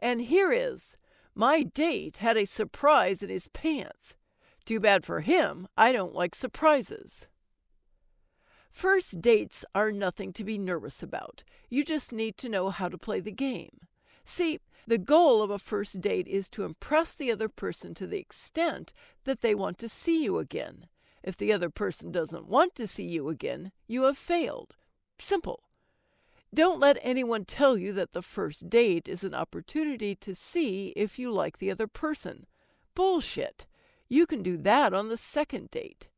And here is, my date had a surprise in his pants. Too bad for him, I don't like surprises. First dates are nothing to be nervous about. You just need to know how to play the game. See, the goal of a first date is to impress the other person to the extent that they want to see you again. If the other person doesn't want to see you again, you have failed. Simple. Don't let anyone tell you that the first date is an opportunity to see if you like the other person. Bullshit. You can do that on the second date.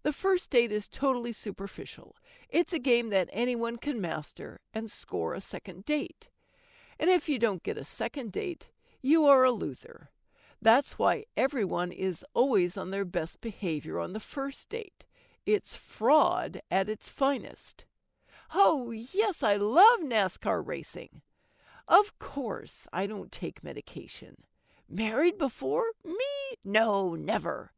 The first date is totally superficial. It's a game that anyone can master and score a second date. And if you don't get a second date, you are a loser. That's why everyone is always on their best behavior on the first date. It's fraud at its finest. Oh, yes, I love NASCAR racing. Of course, I don't take medication. Married before? Me? No, never.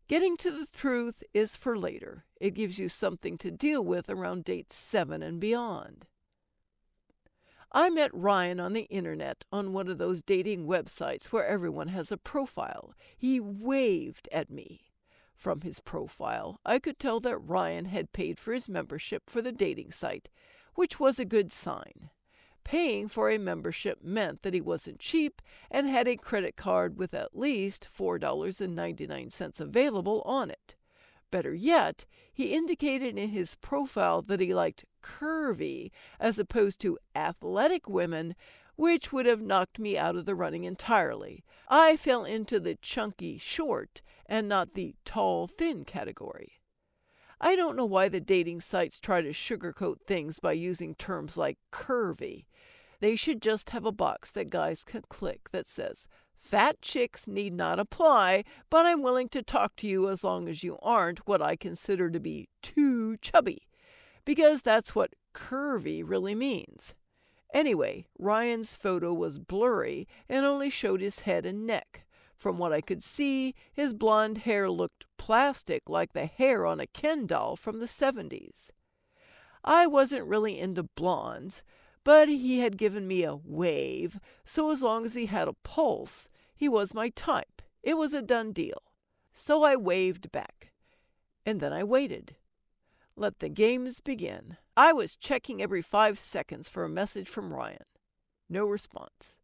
Getting to the truth is for later. It gives you something to deal with around date 7 and beyond. I met Ryan on the internet on one of those dating websites where everyone has a profile. He waved at me. From his profile, I could tell that Ryan had paid for his membership for the dating site, which was a good sign. Paying for a membership meant that he wasn't cheap and had a credit card with at least $4.99 available on it. Better yet, he indicated in his profile that he liked curvy as opposed to athletic women, which would have knocked me out of the running entirely. I fell into the chunky short and not the tall thin category. I don't know why the dating sites try to sugarcoat things by using terms like curvy. They should just have a box that guys can click that says, "Fat chicks need not apply, but I'm willing to talk to you as long as you aren't what I consider to be too chubby," because that's what curvy really means. Anyway, Ryan's photo was blurry and only showed his head and neck. From what I could see, his blonde hair looked plastic like the hair on a Ken doll from the 70s. I wasn't really into blondes, but he had given me a wave, so as long as he had a pulse, he was my type. It was a done deal. So I waved back. And then I waited. Let the games begin. I was checking every 5 seconds for a message from Ryan. No response.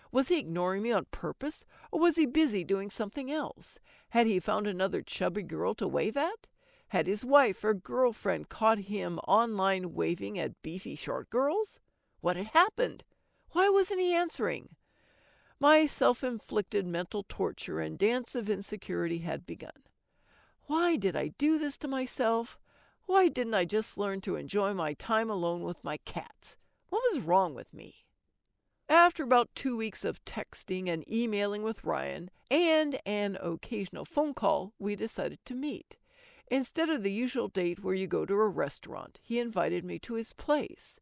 Was he ignoring me on purpose, or was he busy doing something else? Had he found another chubby girl to wave at? Had his wife or girlfriend caught him online waving at beefy short girls? What had happened? Why wasn't he answering? My self-inflicted mental torture and dance of insecurity had begun. Why did I do this to myself? Why didn't I just learn to enjoy my time alone with my cats? What was wrong with me? After about 2 weeks of texting and emailing with Ryan and an occasional phone call, we decided to meet. Instead of the usual date where you go to a restaurant, he invited me to his place.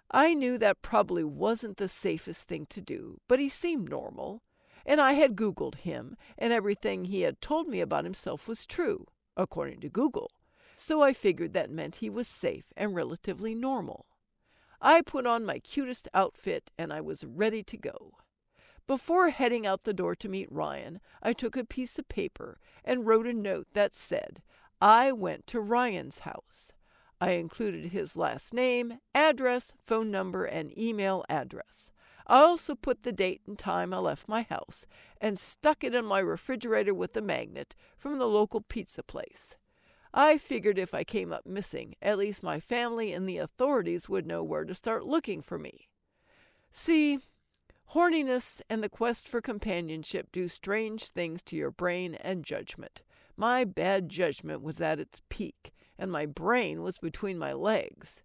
I knew that probably wasn't the safest thing to do, but he seemed normal, and I had Googled him, and everything he had told me about himself was true, according to Google. So I figured that meant he was safe and relatively normal. I put on my cutest outfit and I was ready to go. Before heading out the door to meet Ryan, I took a piece of paper and wrote a note that said, "I went to Ryan's house." I included his last name, address, phone number, and email address. I also put the date and time I left my house and stuck it in my refrigerator with a magnet from the local pizza place. I figured if I came up missing, at least my family and the authorities would know where to start looking for me. See, horniness and the quest for companionship do strange things to your brain and judgment. My bad judgment was at its peak, and my brain was between my legs.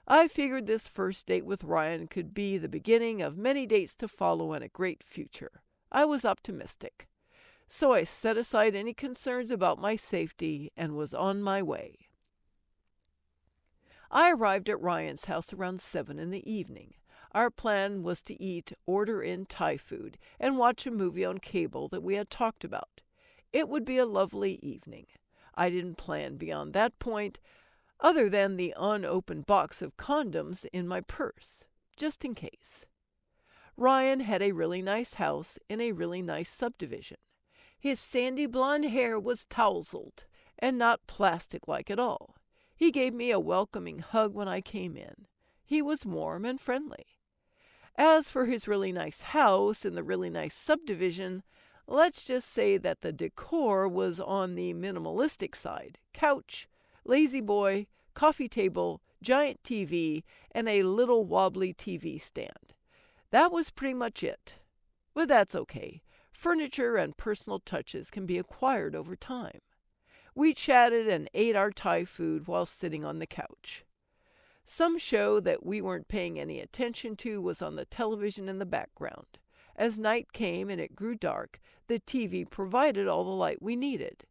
I figured this first date with Ryan could be the beginning of many dates to follow in a great future. I was optimistic. So I set aside any concerns about my safety and was on my way. I arrived at Ryan's house around 7 in the evening. Our plan was to eat, order in Thai food, and watch a movie on cable that we had talked about. It would be a lovely evening. I didn't plan beyond that point, other than the unopened box of condoms in my purse, just in case. Ryan had a really nice house in a really nice subdivision. His sandy blonde hair was tousled and not plastic-like at all. He gave me a welcoming hug when I came in. He was warm and friendly. As for his really nice house in the really nice subdivision, let's just say that the decor was on the minimalistic side. Couch, lazy boy, coffee table, giant TV, and a little wobbly TV stand. That was pretty much it. But that's okay. Furniture and personal touches can be acquired over time. We chatted and ate our Thai food while sitting on the couch. Some show that we weren't paying any attention to was on the television in the background. As night came and it grew dark, the TV provided all the light we needed.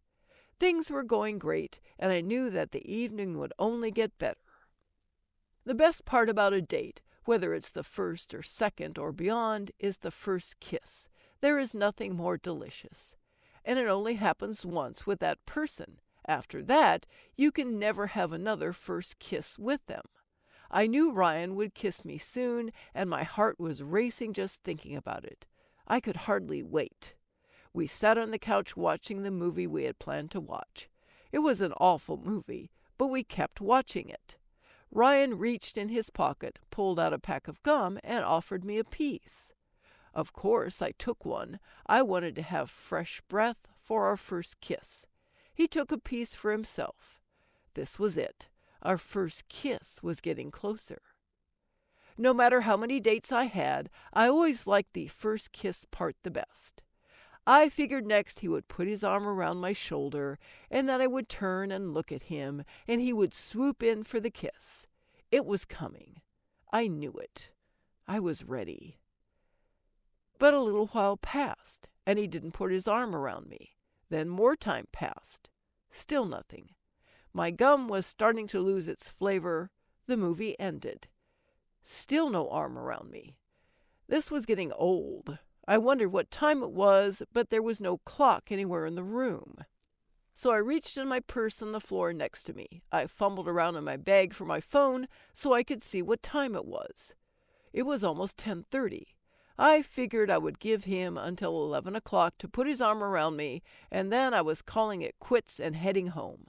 Things were going great, and I knew that the evening would only get better. The best part about a date, whether it's the first or second or beyond, is the first kiss. There is nothing more delicious. And it only happens once with that person. After that, you can never have another first kiss with them. I knew Ryan would kiss me soon, and my heart was racing just thinking about it. I could hardly wait. We sat on the couch watching the movie we had planned to watch. It was an awful movie, but we kept watching it. Ryan reached in his pocket, pulled out a pack of gum, and offered me a piece. Of course, I took one. I wanted to have fresh breath for our first kiss. He took a piece for himself. This was it. Our first kiss was getting closer. No matter how many dates I had, I always liked the first kiss part the best. I figured next he would put his arm around my shoulder, and that I would turn and look at him, and he would swoop in for the kiss. It was coming. I knew it. I was ready. But a little while passed, and he didn't put his arm around me. Then more time passed. Still nothing. My gum was starting to lose its flavor. The movie ended. Still no arm around me. This was getting old. I wondered what time it was, but there was no clock anywhere in the room. So I reached in my purse on the floor next to me. I fumbled around in my bag for my phone so I could see what time it was. It was almost 10:30. I figured I would give him until 11 o'clock to put his arm around me, and then I was calling it quits and heading home.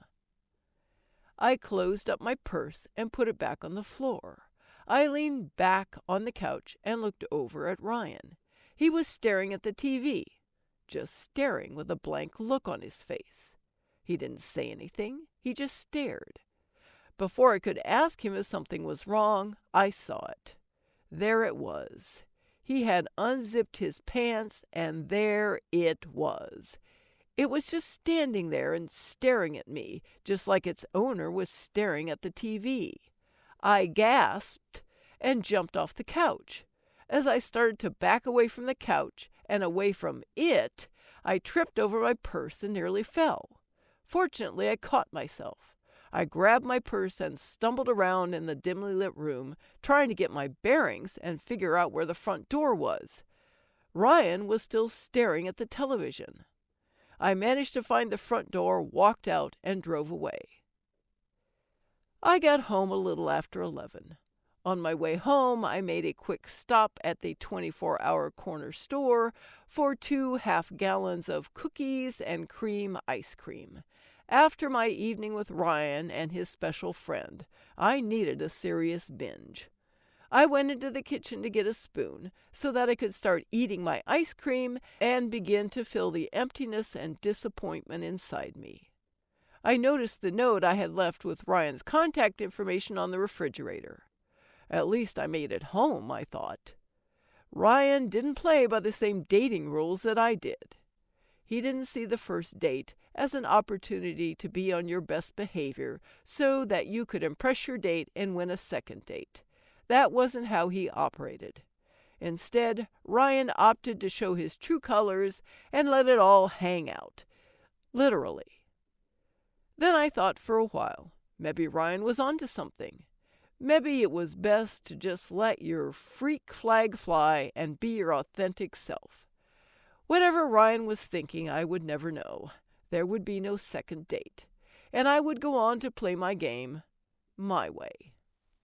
I closed up my purse and put it back on the floor. I leaned back on the couch and looked over at Ryan. He was staring at the TV, just staring with a blank look on his face. He didn't say anything, he just stared. Before I could ask him if something was wrong, I saw it. There it was. He had unzipped his pants, and there it was. It was just standing there and staring at me, just like its owner was staring at the TV. I gasped and jumped off the couch. As I started to back away from the couch and away from it, I tripped over my purse and nearly fell. Fortunately, I caught myself. I grabbed my purse and stumbled around in the dimly lit room, trying to get my bearings and figure out where the front door was. Ryan was still staring at the television. I managed to find the front door, walked out, and drove away. I got home a little after 11. On my way home, I made a quick stop at the 24-hour corner store for 2 half-gallons of cookies and cream ice cream. After my evening with Ryan and his special friend, I needed a serious binge. I went into the kitchen to get a spoon so that I could start eating my ice cream and begin to feel the emptiness and disappointment inside me. I noticed the note I had left with Ryan's contact information on the refrigerator. At least I made it home, I thought. Ryan didn't play by the same dating rules that I did. He didn't see the first date as an opportunity to be on your best behavior so that you could impress your date and win a second date. That wasn't how he operated. Instead, Ryan opted to show his true colors and let it all hang out. Literally. Then I thought for a while, maybe Ryan was onto something. Maybe it was best to just let your freak flag fly and be your authentic self. Whatever Ryan was thinking, I would never know. There would be no second date, and I would go on to play my game my way.